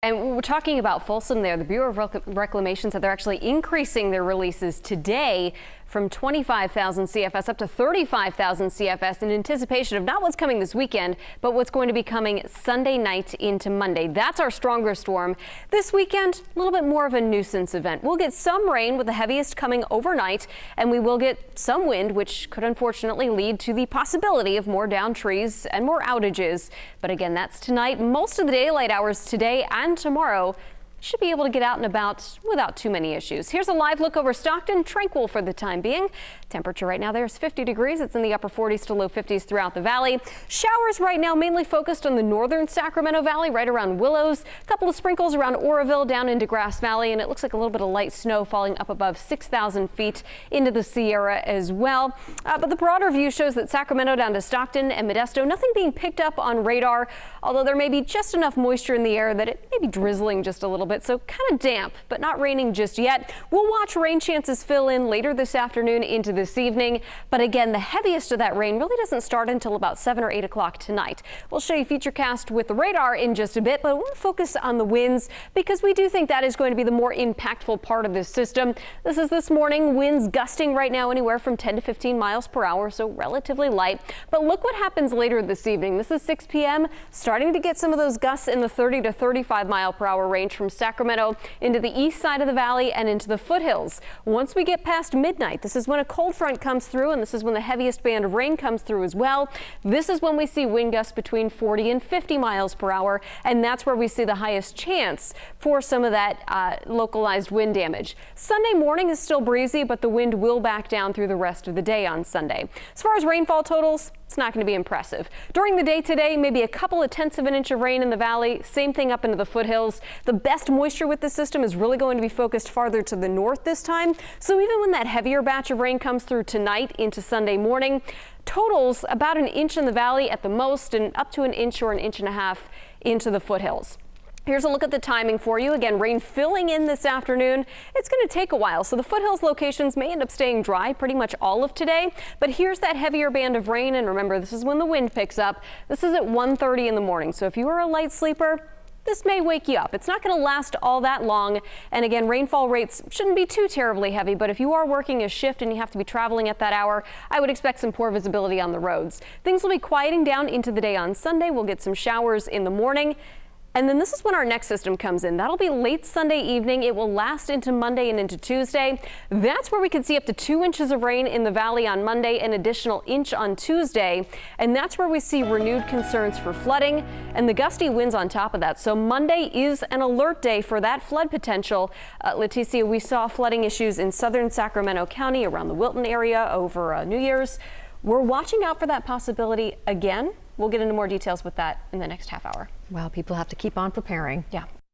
And we're talking about Folsom there. The Bureau of Reclamation said they're actually increasing their releases today from 25,000 CFS up to 35,000 CFS in anticipation of not what's coming this weekend, but what's going to be coming Sunday night into Monday. That's our stronger storm. This weekend, a little bit more of a nuisance event. We'll get some rain with the heaviest coming overnight, and we will get some wind, which could unfortunately lead to the possibility of more downed trees and more outages. But again, that's tonight. Most of the daylight hours today and tomorrow should be able to get out and about without too many issues. Here's a live look over Stockton. Tranquil for the time being. Temperature right now there is 50 degrees. It's in the upper 40s to low 50s throughout the valley. Showers right now mainly focused on the northern Sacramento Valley, right around Willows. A couple of sprinkles around Oroville down into Grass Valley, and it looks like a little bit of light snow falling up above 6,000 feet into the Sierra as well. But the broader view shows that Sacramento down to Stockton and Modesto, nothing being picked up on radar, although there may be just enough moisture in the air that it may be drizzling just a little bit, so kind of damp, but not raining just yet. We'll watch rain chances fill in later this afternoon into this evening, but again, the heaviest of that rain really doesn't start until about 7 or 8 o'clock tonight. We'll show you Futurecast with the radar in just a bit, but we'll focus on the winds because we do think that is going to be the more impactful part of this system. This is this morning, winds gusting right now anywhere from 10 to 15 miles per hour, so relatively light. But look what happens later this evening. This is 6 p.m. starting to get some of those gusts in the 30 to 35 mile per hour range from Sacramento into the east side of the valley and into the foothills. Once we get past midnight, this is when a cold front comes through, and this is when the heaviest band of rain comes through as well. This is when we see wind gusts between 40 and 50 miles per hour, and that's where we see the highest chance for some of that localized wind damage. Sunday morning is still breezy, but the wind will back down through the rest of the day on Sunday. As far as rainfall totals, it's not going to be impressive. During the day today, maybe a couple of tenths of an inch of rain in the valley, same thing up into the foothills. The best moisture with the system is really going to be focused farther to the north this time. So even when that heavier batch of rain comes through tonight into Sunday morning, totals about an inch in the valley at the most and up to an inch or an inch and a half into the foothills. Here's a look at the timing for you. Again, rain filling in this afternoon. It's going to take a while, so the foothills locations may end up staying dry pretty much all of today. But here's that heavier band of rain, and remember, this is when the wind picks up. This is at 1:30 in the morning, so if you are a light sleeper, this may wake you up. It's not going to last all that long. And again, rainfall rates shouldn't be too terribly heavy, but if you are working a shift and you have to be traveling at that hour, I would expect some poor visibility on the roads. Things will be quieting down into the day on Sunday. We'll get some showers in the morning. And then this is when our next system comes in. That'll be late Sunday evening. It will last into Monday and into Tuesday. That's where we could see up to 2 inches of rain in the valley on Monday, an additional inch on Tuesday. And that's where we see renewed concerns for flooding and the gusty winds on top of that. So Monday is an alert day for that flood potential. Leticia, we saw flooding issues in southern Sacramento County around the Wilton area over New Year's. We're watching out for that possibility again. We'll get into more details with that in the next half hour. Well, people have to keep on preparing. Yeah.